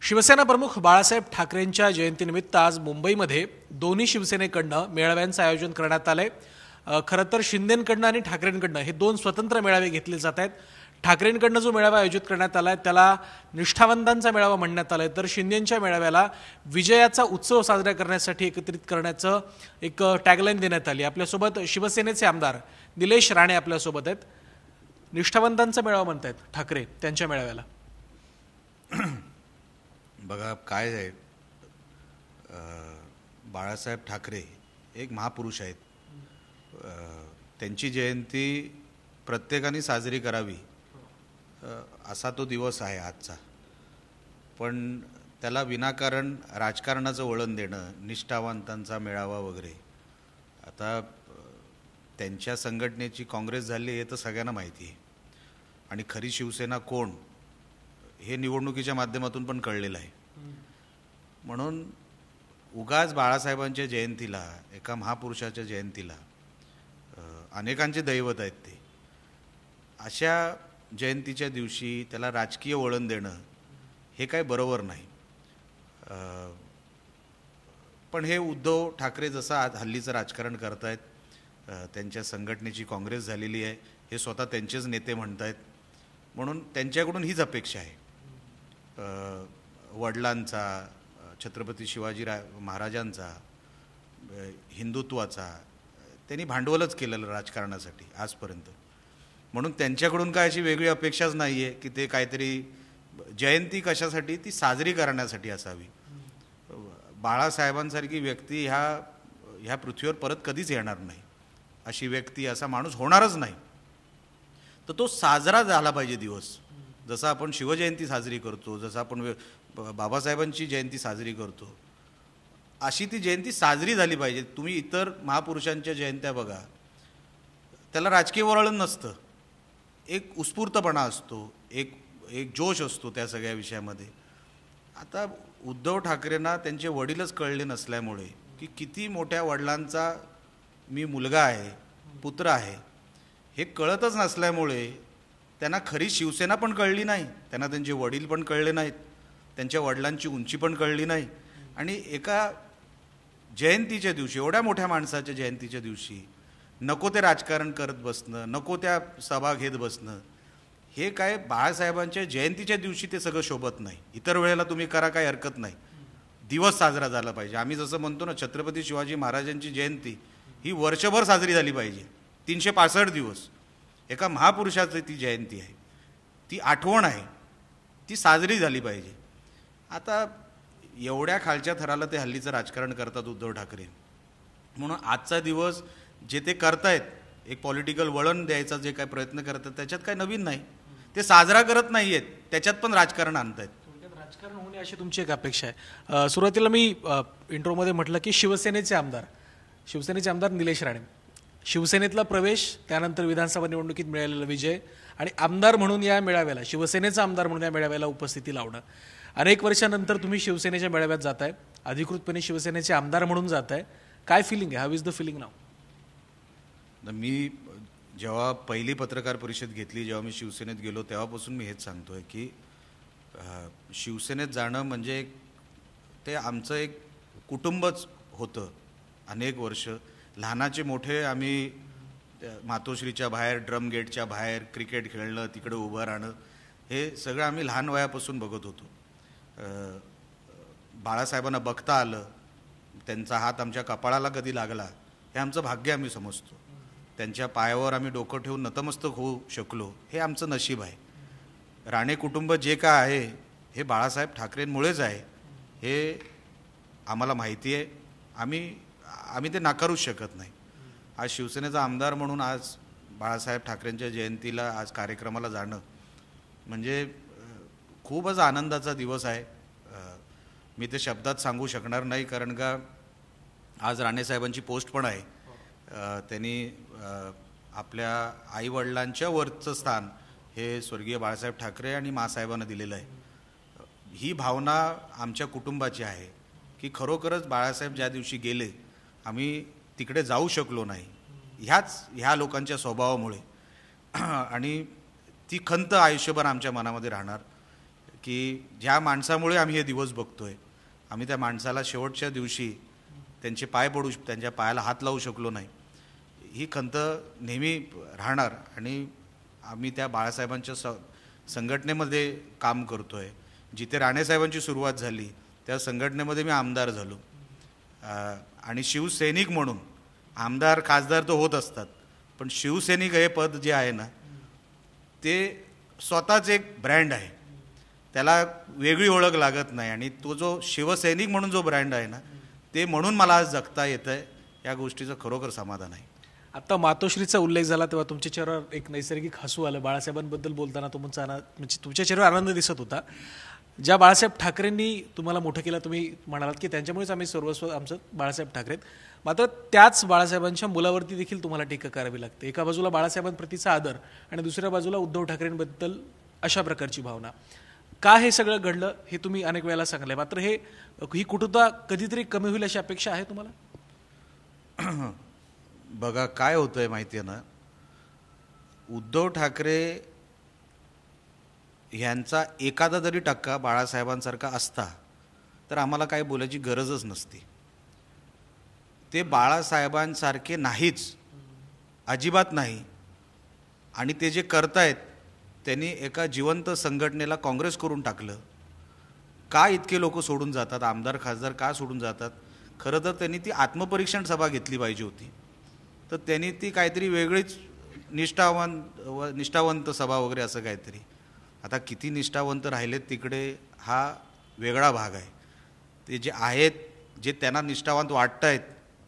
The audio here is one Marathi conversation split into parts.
शिवसेना प्रमुख बाळासाहेब ठाकरेंच्या जयंतीनिमित्त आज मुंबईमध्ये दोन्ही शिवसेनेकडनं मेळाव्यांचं आयोजन करण्यात आलंय। खरं तर शिंदेंकडनं आणि ठाकरेंकडनं हे दोन स्वतंत्र मेळावे घेतले जात आहेत। ठाकरेंकडनं जो मेळावा आयोजित करण्यात आलाय त्याला निष्ठावंतांचा मेळावा म्हणण्यात आलाय, तर शिंदेंच्या मेळाव्याला विजयाचा उत्सव साजरा करण्यासाठी एकत्रित करण्याचं एक टॅगलाईन देण्यात आली। आपल्यासोबत शिवसेनेचे आमदार निलेश राणे आपल्यासोबत आहेत। निष्ठावंतांचा मेळावा म्हणतात ठाकरे त्यांच्या मेळाव्याला। बघा काय आहे, बाळासाहेब ठाकरे एक महापुरुष आहेत। त्यांची जयंती प्रत्येकाने साजरी करावी असा तो दिवस आहे आजचा। पण त्याला विनाकारण राजकारणाचं वळण देणं, निष्ठावंतांचा मेळावा वगैरे, आता त्यांच्या संघटनेची काँग्रेस झाली हे तर सगळ्यांना माहिती आहे। आणि खरी शिवसेना कोण हे निवडणुकीच्या माध्यमातून पण कळलेलं आहे। म्हणून उगाच बाळासाहेबांच्या जयंतीला, एका महापुरुषाच्या जयंतीला, अनेकांचे दैवत आहेत ते, अशा जयंतीच्या दिवशी त्याला राजकीय वळण देणं हे काय बरोबर नाही। पण हे उद्धव ठाकरे जसं आज हल्लीचं राजकारण करतायत, त्यांच्या संघटनेची काँग्रेस झालेली आहे हे स्वतः त्यांचेच नेते म्हणतायत, म्हणून त्यांच्याकडून हीच अपेक्षा आहे। वडिलांचा, छत्रपती शिवाजी महाराजांचा, हिंदुत्वाचा त्यांनी भांडवलच केलेलं राजकारणासाठी आजपर्यंत, म्हणून त्यांच्याकडून काय अशी वेगळी अपेक्षाच नाही आहे की ते काहीतरी जयंती कशासाठी, ती साजरी करण्यासाठी असावी। बाळासाहेबांसारखी व्यक्ती ह्या पृथ्वीवर परत कधीच येणार नाही, अशी व्यक्ती, असा माणूस होणारच नाही। तर तो साजरा झाला पाहिजे दिवस, जसं आपण शिवजयंती साजरी करतो, जसं आपण बाबासाहेबांची जयंती साजरी करतो, अशी ती जयंती साजरी झाली पाहिजे। तुम्ही इतर महापुरुषांच्या जयंत्या बघा, त्याला राजकीय वळण नसतं, एक उत्स्फूर्तपणा असतो, एक जोश असतो त्या सगळ्या विषयामध्ये। आता उद्धव ठाकरेंना त्यांचे वडीलच कळले नसल्यामुळे की किती मोठ्या वडिलांचा मी मुलगा आहे, पुत्र आहे, हे कळतच नसल्यामुळे त्यांना खरी शिवसेना पण कळली नाही, त्यांना त्यांचे वडील पण कळले नाहीत, त्यांच्या वडिलांची उंची पण कळली नाही। आणि एका जयंतीच्या दिवशी, एवढ्या मोठ्या माणसाच्या जयंतीच्या दिवशी नको ते राजकारण करत बसणं, नको त्या सभा घेत बसणं, हे काय बाळासाहेबांच्या जयंतीच्या दिवशी ते सगळं शोभत नाही। इतर वेळेला तुम्ही करा, काही हरकत नाही, दिवस साजरा झाला पाहिजे। आम्ही जसं म्हणतो ना, छत्रपती शिवाजी महाराजांची जयंती ही वर्षभर साजरी झाली पाहिजे, 365 दिवस। एका महापुरुषाची ती जयंती आहे, ती आठवण आहे, ती साजरी झाली पाहिजे। आता एवढ्या खालच्या थराला ते हल्लीचं राजकारण करतात उद्धव ठाकरे, म्हणून आजचा दिवस जे ते करतायत, एक पॉलिटिकल वळण द्यायचा जे काय प्रयत्न करतात, त्याच्यात काय नवीन नाही, ते साजरा करत नाही आहेत, त्याच्यात पण राजकारण आणतायत। राजकारण होणे अशी तुमची एक अपेक्षा आहे। सुरुवातीला मी इंट्रोमध्ये म्हटलं की शिवसेनेचे आमदार निलेश राणे, शिवसेनेतला प्रवेश, त्यानंतर विधानसभा निवडणुकीत मिळालेला विजय, आणि आमदार म्हणून या मेळाव्याला, शिवसेनेचा आमदार म्हणून या मेळाव्याला उपस्थिती लावणं। अनेक वर्षानंतर तुम्ही शिवसेनेच्या मेळाव्यात जाताय, अधिकृतपणे शिवसेनेचे आमदार म्हणून जाताय, काय फिलिंग आहे? हाव इज द फिलिंग नाव? मी जेव्हा पहिली पत्रकार परिषद घेतली, जेव्हा मी शिवसेनेत गेलो, तेव्हापासून मी हेच सांगतोय की शिवसेनेत जाणं म्हणजे ते आमचं एक कुटुंबच होतं। अनेक वर्ष लहानाचे मोठे आम्ही मातोश्रीच्या बाहेर, ड्रम गेटच्या बाहेर क्रिकेट खेळणं, तिकडे उभं राहणं, हे सगळं आम्ही लहान वयापासून बघत होतो। बाळासाहेबांना बघता आलं, त्यांचा हात आमच्या कपाळाला कधी लागला, हे आमचं भाग्य आम्ही समजतो। त्यांच्या पायावर आम्ही डोकं ठेवून नतमस्तक होऊ शकलो, हे आमचं नशीब आहे। राणे कुटुंब जे काय आहे हे बाळासाहेब ठाकरेंमुळेच आहे, हे आम्हाला माहिती आहे, आम्ही ते नाकारूच शकत नाही। आज शिवसेनेचा आमदार म्हणून आज बाळासाहेब ठाकरेंच्या जयंतीला, आज कार्यक्रमाला जाणं म्हणजे खूपच आनंदाचा दिवस आहे। मी ते शब्दात सांगू शकणार नाही, कारण का आज राणेसाहेबांची पोस्ट पण आहे। त्यांनी आपल्या आईवडिलांच्या वरचं स्थान हे स्वर्गीय बाळासाहेब ठाकरे आणि मासाहेबांना दिलेलं आहे। ही भावना आमच्या कुटुंबाची आहे की खरोखरच बाळासाहेब ज्या दिवशी गेले, आम्ही तिकडे जाऊ शकलो नाही, ह्या लोकांच्या स्वभावामुळे, आणि ती खंत आयुष्यभर आमच्या मनामध्ये राहणार की ज्या माणसामुळे आम्ही हे दिवस बघतोय, आम्ही त्या माणसाला शेवटच्या दिवशी त्यांचे पाय पडू, त्यांच्या पायाला हात लावू शकलो नाही, ही खंत नेहमी राहणार. आणि आम्ही त्या बाळासाहेबांच्या संघटनेमध्ये काम करतो आहे. जिथे राणेसाहेबांची सुरुवात झाली त्या संघटनेमध्ये मी आमदार झालो. आणि शिवसैनिक म्हणून आमदार खासदार तर होत असतात, पण शिवसैनिक हे पद जे आहे ना, ते स्वतःच एक ब्रँड आहे, त्याला वेगळी ओळख लागत नाही. आणि तो जो शिवसैनिक म्हणून जो ब्रँड आहे ना, ते म्हणून मला आज जगता येतं आहे, या गोष्टीचं खरोखर समाधान आहे. आता मातोश्रीचा उल्लेख झाला तेव्हा तुमच्या चेहऱ्यावर एक नैसर्गिक हसू आलं. बाळासाहेबांबद्दल बोलताना म्हणजे तुमच्या चेहऱ्यावर आनंद दिसत होता. ज्या बाळासाहेब ठाकरेंनी तुम्हाला मोठं केलं, तुम्ही म्हणालात की त्यांच्यामुळेच आम्ही सर्वस्व आमचं बाळासाहेब ठाकरेत, मात्र त्याच बाळासाहेबांच्या मुलावरती देखील तुम्हाला टीका करावी लागते. एका बाजूला बाळासाहेबांप्रतीचा आदर आणि दुसऱ्या बाजूला उद्धव ठाकरेंबद्दल अशा प्रकारची भावना. का हे सगळं घडलं हे तुम्ही अनेक वेळेला सांगले, मात्र ही कुटुंबा कधीतरी कमी होईल अशी अपेक्षा आहे तुम्हाला? बघा काय होतं आहे माहिती आहे ना, उद्धव ठाकरे ह्यांचा एखादा जरी टक्का बाळासाहेबांसारखा असता तर आम्हाला काय बोलायची गरजच नसती. ते बाळासाहेबांसारखे नाहीच, अजिबात नाही. आणि ते जे करतायत त्यांनी एका जिवंत संघटनेला काँग्रेस करून टाकलं. का इतके लोक सोडून जातात, आमदार खासदार का सोडून जातात? खरं तर त्यांनी ती आत्मपरीक्षण सभा घेतली पाहिजे होती. तर त्यांनी ती काहीतरी वेगळीच निष्ठावंत सभा वगैरे असं काहीतरी. आता किती निष्ठावंत राहिलेत तिकडे हा वेगळा भाग आहे. ते जे आहेत, जे त्यांना निष्ठावंत वाटत आहेत,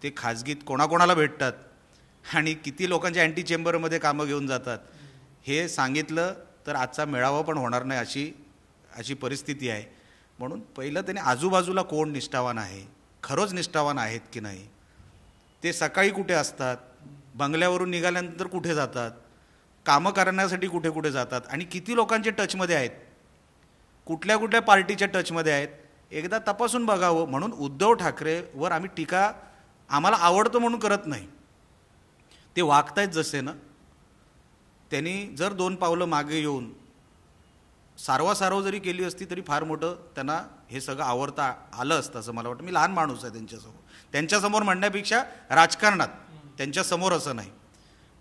ते खाजगीत कोणाकोणाला भेटतात आणि किती लोकांच्या अँटी चेंबरमध्ये कामं घेऊन जातात, हे सांगितलं तर आजचा मेळावा पण होणार नाही अशी परिस्थिती आहे. म्हणून पहिलं त्याने आजूबाजूला कोण निष्ठावान आहे, खरंच निष्ठावान आहेत की नाही, ते सकाळी कुठे असतात, बंगल्यावरून निघाल्यानंतर कुठे जातात, कामं करण्यासाठी कुठे कुठे जातात आणि किती लोकांच्या टचमध्ये आहेत, कुठल्या कुठल्या पार्टीच्या टचमध्ये आहेत, एकदा तपासून बघावं. म्हणून उद्धव ठाकरेवर आम्ही टीका आम्हाला आवडतं म्हणून करत नाही. ते वागतायत जसे ना, त्यांनी जर 2 पावलं मागे येऊन सारवासारव जरी केली असती तरी फार मोठं त्यांना हे सगळं आवडता आलं असतं असं मला वाटतं. मी लहान माणूस आहे त्यांच्यासमोर म्हणण्यापेक्षा राजकारणात त्यांच्यासमोर असं नाही.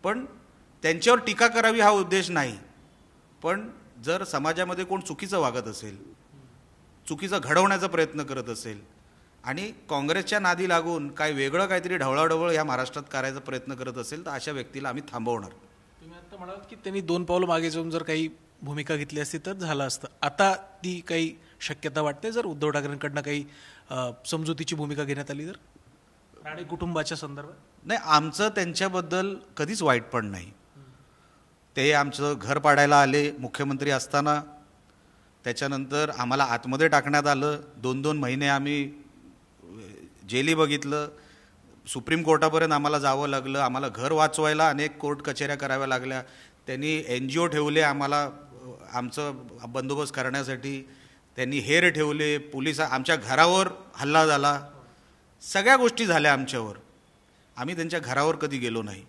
पण त्यांच्यावर टीका करावी हा उद्देश नाही. पण जर समाजामध्ये कोण चुकीचं वागत असेल, चुकीचं घडवण्याचा प्रयत्न करत असेल आणि काँग्रेसच्या नादी लागून काय वेगळं काहीतरी ढवळाढवळ या महाराष्ट्रात करायचा प्रयत्न करत असेल तर अशा व्यक्तीला आम्ही थांबवणार. तुम्ही आता म्हणालात की त्यांनी 2 पावलं मागे जाऊन जर काही भूमिका घेतली असती तर झालं असतं. आता ती काही शक्यता वाटते जर उद्धव ठाकरेंकडनं काही समजुतीची भूमिका घेण्यात आली तर राणे कुटुंबाच्या संदर्भात? नाही, आमचं त्यांच्याबद्दल कधीच वाईटपण नाही. ते आमचं घर पाडायला आले मुख्यमंत्री असताना, त्याच्यानंतर आम्हाला आतमध्ये टाकण्यात आलं. 2-2 महिने आम्ही जेली बघितलं, सुप्रीम कोर्टापर्यंत आम्हाला जावं लागलं, आम्हाला घर वाचवायला अनेक कोर्ट कचेऱ्या कराव्या लागल्या. त्यांनी NGO ठेवले आम्हाला आमचं बंदोबस्त करण्यासाठी, त्यांनी हेर ठेवले, पोलिस आमच्या घरावर हल्ला झाला, सगळ्या गोष्टी झाल्या आमच्यावर. आम्ही त्यांच्या घरावर कधी गेलो नाही.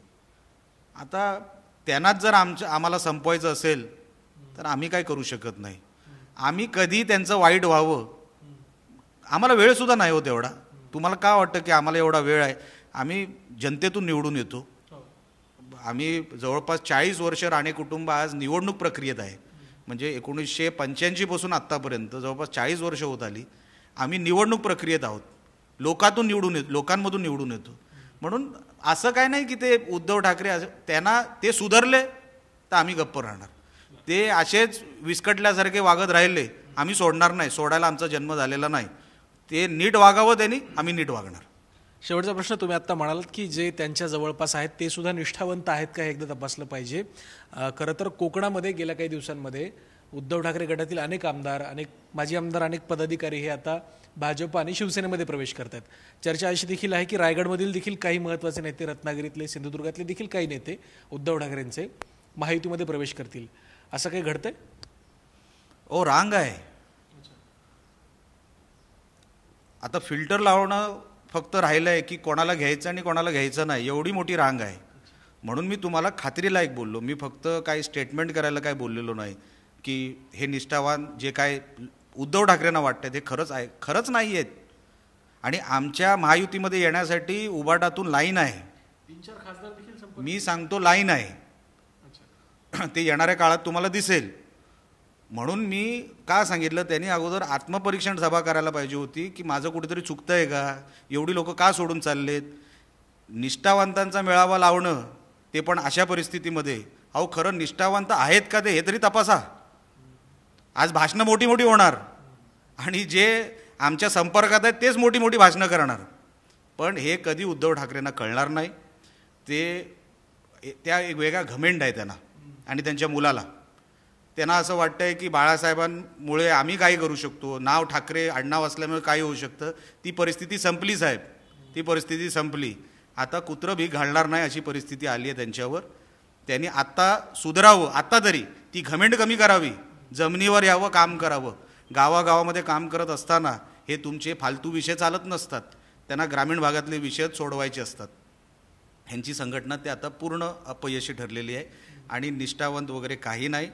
आता त्यांनाच जर आम्हाला संपवायचं असेल तर आम्ही काय करू शकत नाही. आम्ही कधी त्यांचं वाईट व्हावं, आम्हाला वेळसुद्धा नाही होत एवढा. तुम्हाला का वाटतं की आम्हाला एवढा वेळ आहे? आम्ही जनतेतून निवडून येतो. आम्ही जवळपास 40 वर्ष राणे कुटुंब आज निवडणूक प्रक्रियेत आहे. म्हणजे 1985 पासून आत्तापर्यंत जवळपास 40 वर्ष होत आली आम्ही निवडणूक प्रक्रियेत आहोत. लोकांमधून निवडून येतो. म्हणून असं काय नाही की ते उद्धव ठाकरे त्यांना ते सुधारले तर आम्ही गप्प राहणार. ते असेच विस्कटल्यासारखे वागत राहिले आम्ही सोडणार नाही. सोडायला आमचा जन्म झालेला नाही. ते नीट वागावं त्यांनी, आम्ही नीट वागणार. शेवटचा प्रश्न, तुम्ही आता म्हणालात की जे त्यांच्या जवळपास आहेत ते सुद्धा निष्ठावंत आहेत का हे एकदा तपासलं पाहिजे. खरं तर कोकणामध्ये गेल्या काही दिवसांमध्ये उद्धव ठाकरे गटातील अनेक आमदार, अनेक माजी आमदार, अनेक पदाधिकारी हे आता भाजप आणि शिवसेनेमध्ये प्रवेश करत आहेत. चर्चा अशी देखील आहे की रायगडमधील देखील काही महत्त्वाचे नेते, रत्नागिरीतले, सिंधुदुर्गातले देखील काही नेते उद्धव ठाकरेंचे महायुतीमध्ये प्रवेश करतील. असं काही घडतंय? रांग आहे. आता फिल्टर लावणं फक्त राहिलं आहे की कोणाला घ्यायचं आणि कोणाला घ्यायचं नाही, एवढी मोठी रांग आहे. म्हणून मी तुम्हाला खात्रीला एक बोललो. मी फक्त काही स्टेटमेंट करायला काय बोललेलो नाही. की हे निष्ठावान जे काय उद्धव ठाकरेंना वाटतं ते खरंच आहे, खरंच नाही आहेत. आणि आमच्या महायुतीमध्ये येण्यासाठी उबाटातून लाईन आहे. 3-4 खासदार देखील मी सांगतो लाईन आहे. ते येणाऱ्या काळात तुम्हाला दिसेल. म्हणून मी का सांगितलं, त्यांनी अगोदर आत्मपरीक्षण सभा करायला पाहिजे होती की माझं कुठेतरी चुकतं आहे का, एवढी लोक का सोडून चाललेत. निष्ठावंतांचा मेळावा लावणं ते पण अशा परिस्थितीमध्ये, अहो खरं निष्ठावंत आहेत का ते हे तरी तपासा. आज भाषणं मोठी मोठी होणार आणि जे आमच्या संपर्कात आहेत तेच मोठी मोठी भाषणं करणार, पण हे कधी उद्धव ठाकरेंना कळणार नाही. त्या एक वेगळा घमेंड आहे त्यांना आणि त्यांच्या मुलाला. त्यांना असं वाटतं आहे की बाळासाहेबांमुळे आम्ही काही करू शकतो, नाव ठाकरे आडनाव असल्यामुळे काही होऊ शकतं. ती परिस्थिती संपली साहेब, ती परिस्थिती संपली. आता कुत्रं भी घालणार नाही अशी परिस्थिती आली आहे त्यांच्यावर. त्यांनी आत्ता सुधारावं, आत्ता तरी ती घमेंड कमी करावी, जमिनीवर यावं, काम करावं. गावागावामध्ये काम करत असताना हे तुमचे फालतू विषय चालत नसतात, त्यांना ग्रामीण भागातले विषयच सोडवायचे असतात. ह्यांची संघटना ते आता पूर्ण अपयशी ठरलेली आहे आणि निष्ठावंत वगैरे काही नाही.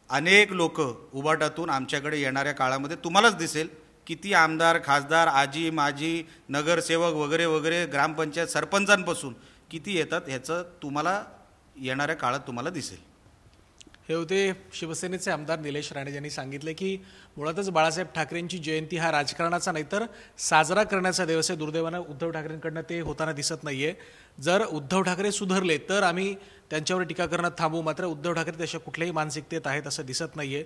अनेक लोक उबाटातून आमच्याकडे येणाऱ्या काळामध्ये तुम्हालाच दिसेल किती आमदार, खासदार, आजी माजी, नगरसेवक वगैरे वगैरे, ग्रामपंचायत सरपंचांपासून किती येतात ह्याचं तुम्हाला येणाऱ्या काळात तुम्हाला दिसेल. हे होते शिवसेनेचे आमदार निलेश राणे, यांनी सांगितले की मुळातच बाळासाहेब ठाकरेंची जयंती हा राजकारणाचा नाही तर साजरा करण्याचा दिवस आहे. दुर्दैवानं उद्धव ठाकरेंकडनं ते होताना दिसत नाहीये. जर उद्धव ठाकरे सुधारले तर आम्ही त्यांच्यावर टीका करणं थांबू, मात्र उद्धव ठाकरे तशा कुठल्याही मानसिकतेत आहेत असं दिसत नाहीये.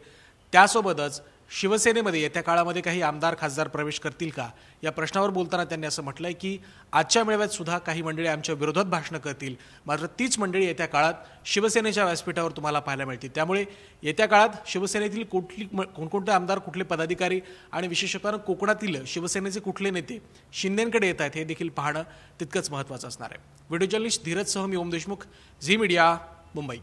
त्यासोबतच शिवसेनेमध्ये येत्या काळामध्ये काही आमदार खासदार प्रवेश करतील का या प्रश्नावर बोलताना त्यांनी असं म्हटलंय की आजच्या मेळाव्यात सुद्धा काही मंडळी आमच्या विरोधात भाषणं करतील, मात्र तीच मंडळी येत्या काळात शिवसेनेच्या व्यासपीठावर तुम्हाला पाहायला मिळतील. त्यामुळे येत्या काळात शिवसेनेतील कोणकोणते आमदार, कुठले पदाधिकारी आणि विशेषतः कोकणातील शिवसेनेचे कुठले नेते शिंदेंकडे येत आहेत हे देखील पाहणं तितकंच महत्त्वाचं असणार आहे. व्हिडिओ जर्नलिस्ट धीरजसह मी ओम देशमुख, झी मीडिया, मुंबई.